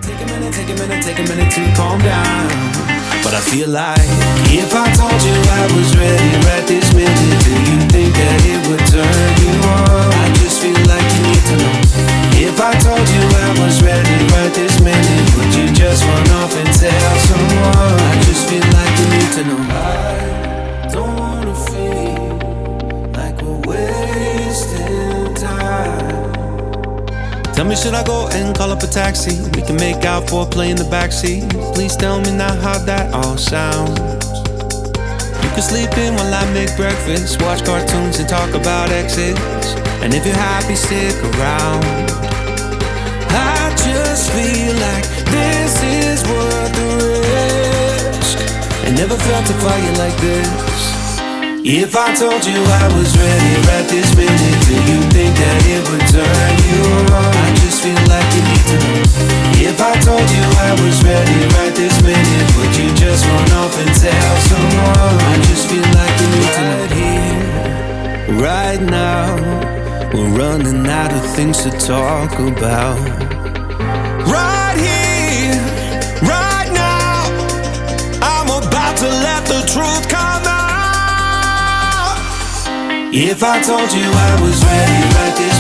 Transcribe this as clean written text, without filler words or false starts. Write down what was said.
take a minute to calm down. But I feel like if I told you I was ready right this minute, do you think that it would turn you on? I just feel like you need to know. If I told you I was ready right this minute, would you just run off and tell someone? I just feel like you need to know. I don't wanna feel like we're wasting time. Tell me, should I go and call up a taxi? We can make out for a play in the backseat. Please tell me now how that all sounds. You can sleep in while I make breakfast, watch cartoons and talk about exes. And if you're happy, stick around. I just feel like this is worth the risk. I never felt a fire like this. If I told you I was ready right this minute, do you think that it would turn you on? I just feel like you need to know. If I told you I was ready right this minute, would you just run off and tell someone? I just feel like you need to know. Right here, right now, we're running out of things to talk about. Right here, right now, I'm about to let the truth come out. If I told you I was ready right this